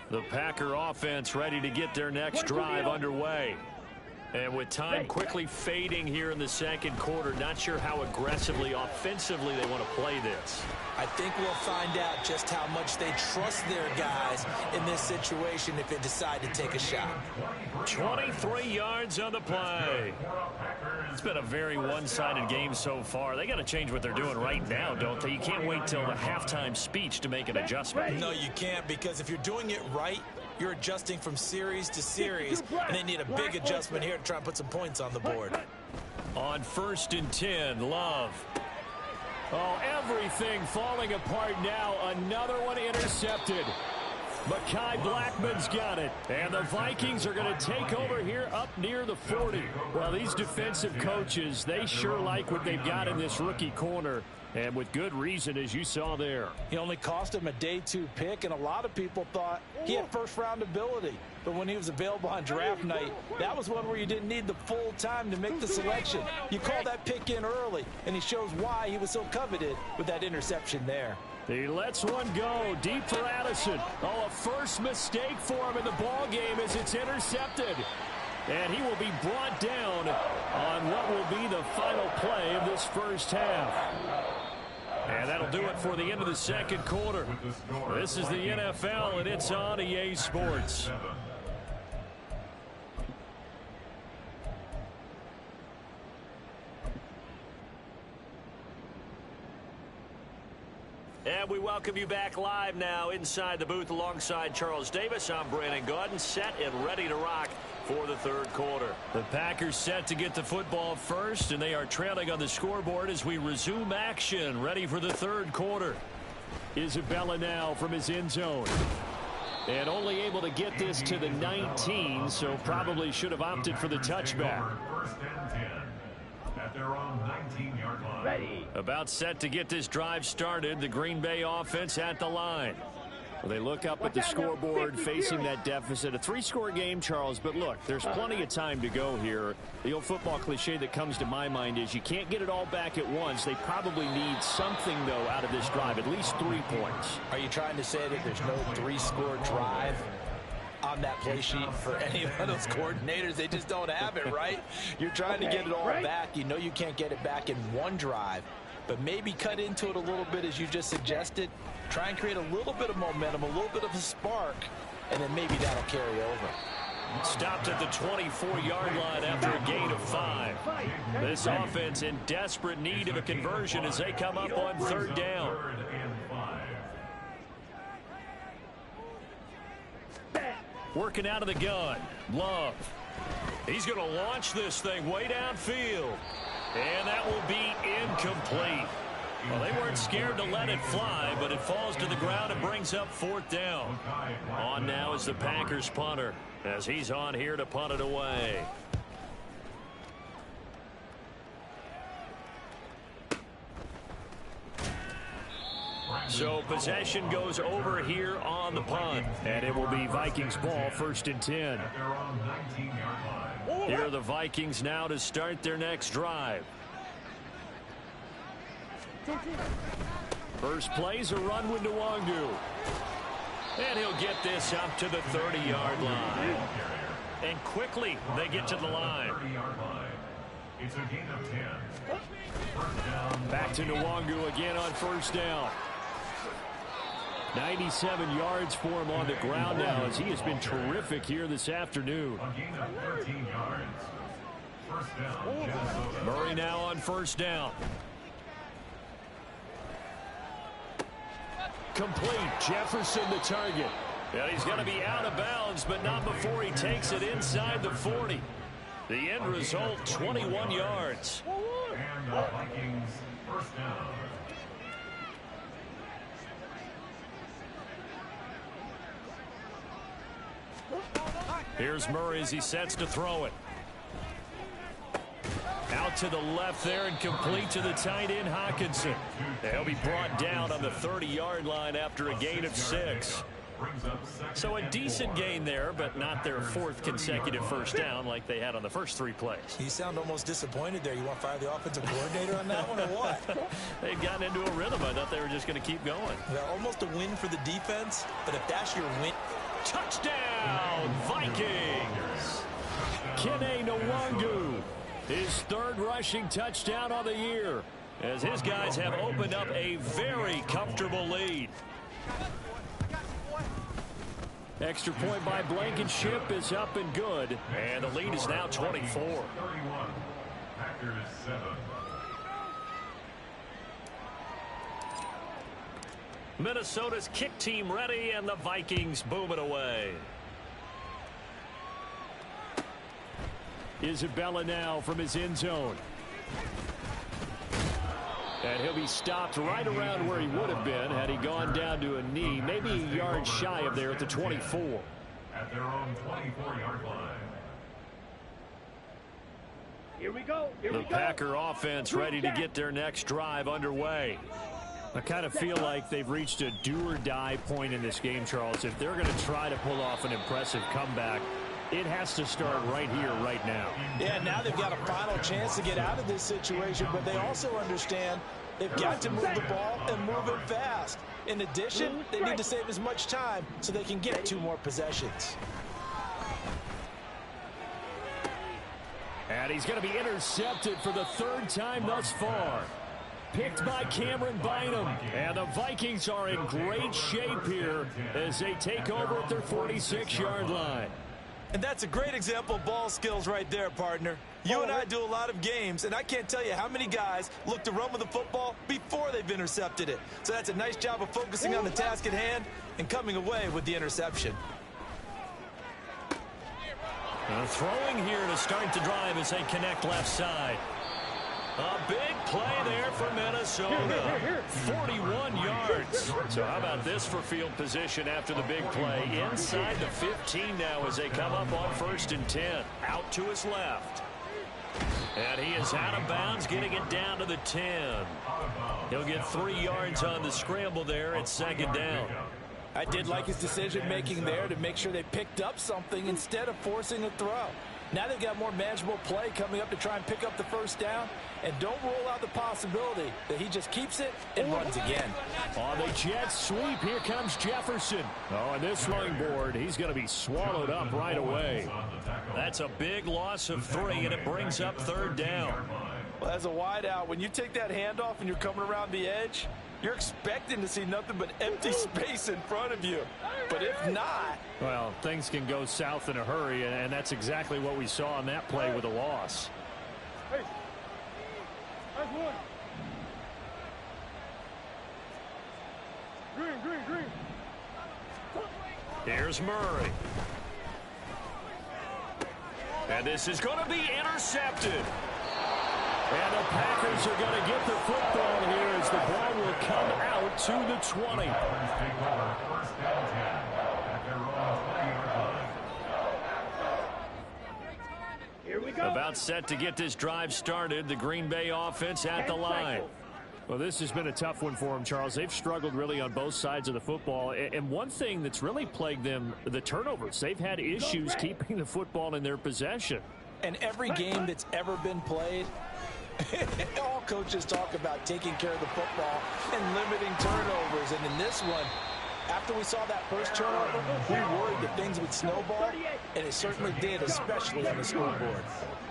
The Packer offense ready to get their next drive underway. And with time quickly fading here in the second quarter, not sure how aggressively, offensively they want to play this. I think we'll find out just how much they trust their guys in this situation if they decide to take a shot. 23 yards on the play. It's been a very one-sided game so far. They got to change what they're doing right now, don't they? You can't wait till the halftime speech to make an adjustment. No, you can't, because if you're doing it right, you're adjusting from series to series, and they need a big adjustment here to try and put some points on the board. On 1st and 10, Love. Oh, everything falling apart now. Another one intercepted. Mekhi Blackmon's got it. And the Vikings are going to take over here up near the 40. Well, these defensive coaches, they sure like what they've got in this rookie corner. And with good reason, as you saw there. He only cost him a day 2 pick, and a lot of people thought he had first-round ability. But when he was available on draft night, that was one where you didn't need the full time to make the selection. You call that pick in early, and he shows why he was so coveted with that interception there. He lets one go deep for Addison. Oh, a first mistake for him in the ball game as it's intercepted. And he will be brought down on what will be the final play of this first half. And that'll do it for the end of the second quarter. This is the NFL, and it's on EA Sports. And we welcome you back live now inside the booth alongside Charles Davis. I'm Brandon Gaudin, set and ready to rock for the third quarter. The Packers set to get the football first, and they are trailing on the scoreboard as we resume action, ready for the third quarter. Isabella now from his end zone. And only able to get this to the 19, so probably should have opted for the touchback. First and 10 at their own 19-yard line. Ready. About set to get this drive started. The Green Bay offense at the line. Well, they look up at the scoreboard facing that deficit. A 3-score game, Charles, but look, there's plenty of time to go here. The old football cliche that comes to my mind is you can't get it all back at once. They probably need something, though, out of this drive, at least 3 points. Are you trying to say that there's no 3-score drive on that play sheet for any of those coordinators? They just don't have it, right? You're trying to get it all back. You know you can't get it back in one drive, but maybe cut into it a little bit as you just suggested. Try and create a little bit of momentum, a little bit of a spark, and then maybe that'll carry over. Stopped at the 24-yard line after a gain of 5. This offense in desperate need of a conversion as they come up on 3rd down. Working out of the gun. Love. He's going to launch this thing way downfield. And that will be incomplete. Well, they weren't scared to let it fly, but it falls to the ground and brings up 4th down. On now is the Packers punter, as he's on here to punt it away. So possession goes over here on the punt, and it will be Vikings ball, 1st and 10. Here are the Vikings now to start their next drive. First play's a run with Nwangu. And he'll get this up to the 30-yard line. And quickly they get to the line. It's a gain of 10. Back to Nwangu again on 1st down. 97 yards for him on the ground now as he has been terrific here this afternoon. A gain of 13 yards. First down. Murray now on 1st down. Complete. Jefferson the target. And he's going to be out of bounds, but not before he takes it inside the 40. The end result, 21 yards. And the Vikings first down. Here's Murray as he sets to throw it. Out to the left there and complete to the tight end, Hockenson. He'll be brought down on the 30-yard line after a gain of 6. Brings up second So a and decent 4. gain there, but not their fourth consecutive first down like they had on the first 3 plays. You sound almost disappointed there. You want to fire the offensive coordinator on that one or what? They'd gotten into a rhythm. I thought they were just going to keep going. Yeah, almost a win for the defense, but if that's your win. Touchdown, Vikings! Kene Nwangu, his third rushing touchdown of the year, as his guys have opened up a very comfortable lead. Extra point by Blankenship is up and good, and the lead is now 24. 31. Packers 7. Minnesota's kick team ready, and the Vikings boom it away. Isabella now from his end zone. And he'll be stopped right around where he would have been had he gone down to a knee, maybe a yard shy of there at the 24. At their own 24-yard line. Here we go. The Packer offense ready to get their next drive underway. I kind of feel like they've reached a do-or-die point in this game, Charles. If they're going to try to pull off an impressive comeback, it has to start right here, right now. Yeah, now they've got a final chance to get out of this situation, but they also understand they've got to move the ball and move it fast. In addition, they need to save as much time so they can get 2 more possessions. And he's going to be intercepted for the 3rd time thus far. Picked by Cameron Bynum. And the Vikings are in great shape here as they take over at their 46-yard line. And that's a great example of ball skills right there, partner. You and I do a lot of games, and I can't tell you how many guys look to run with the football before they've intercepted it. So that's a nice job of focusing on the task at hand and coming away with the interception. Throwing here to start the drive as they connect left side. A big play there for Minnesota. 41 yards. So how about this for field position after the big play? Inside the 15 now as they come up on 1st and 10. Out to his left. And he is out of bounds, getting it down to the 10. He'll get 3 yards on the scramble there at 2nd down. I did like his decision-making there to make sure they picked up something instead of forcing a throw. Now they've got more manageable play coming up to try and pick up the 1st down. And don't rule out the possibility that he just keeps it and runs again. On the jet sweep, here comes Jefferson. Oh, and this running board, he's going to be swallowed up right away. That's a big loss of 3, and it brings up 3rd down. Well, as a wideout, when you take that handoff and you're coming around the edge, you're expecting to see nothing but empty space in front of you. But if not... Well, things can go south in a hurry, and that's exactly what we saw on that play with a loss. Hey. That's one. Green. Here's Murray. And this is going to be intercepted. And the Packers are going to get the football here as the ball will come out to the 20. Take over 1st down 10 at their own 20-yard line. Here we go. About set to get this drive started. The Green Bay offense at the line. Well, this has been a tough one for them, Charles. They've struggled really on both sides of the football. And one thing that's really plagued them, the turnovers. They've had issues keeping the football in their possession. And every game that's ever been played, all coaches talk about taking care of the football and limiting turnovers. And in this one, after we saw that first turnover, we worried that things would snowball, and it certainly did, especially on the scoreboard.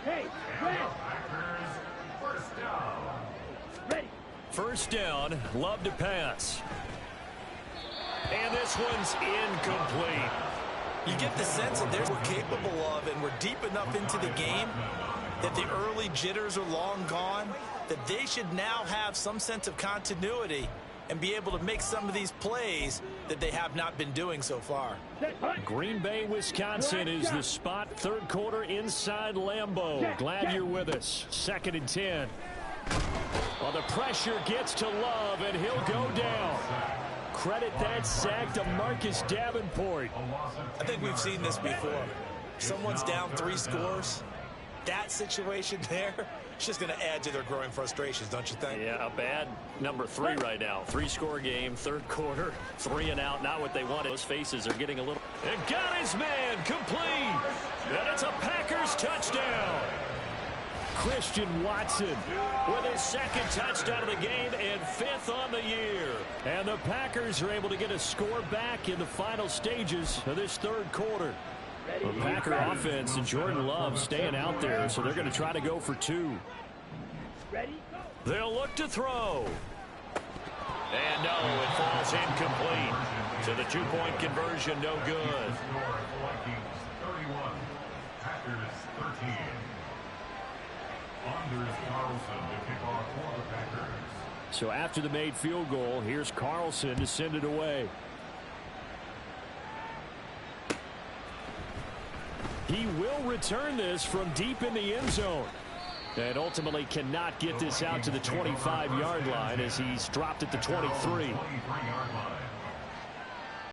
Hey, Packers 1st down. ready. 1st down, Love to pass. And this one's incomplete. You get the sense that they're capable of, and we're deep enough into the game that the early jitters are long gone, that they should now have some sense of continuity and be able to make some of these plays that they have not been doing so far. Green Bay, Wisconsin is the spot. 3rd quarter inside Lambeau. Glad you're with us. 2nd and 10. Well, the pressure gets to Love, and he'll go down. Credit that sack to Marcus Davenport. I think we've seen this before. Someone's down 3 scores. that situation there, it's just going to add to their growing frustrations, don't you think? Yeah, a bad number 3 right now. 3-score game, third quarter, 3 and out. Not what they wanted. Those faces are getting a little. And got his man complete. And it's a Packers touchdown. Christian Watson with his second touchdown of the game and 5th on the year. And the Packers are able to get a score back in the final stages of this third quarter. The Packer offense and Jordan Love staying out there, so they're going to try to go for 2. Ready, go. They'll look to throw. And no, it falls incomplete. So the 2-point conversion, no good. Score Vikings 31, Packers 13. Anders Carlson to kick off for the Packers. So after the made field goal, here's Carlson to send it away. He will return this from deep in the end zone. And ultimately cannot get this out to the 25-yard line as he's dropped at the 23. 23-yard line.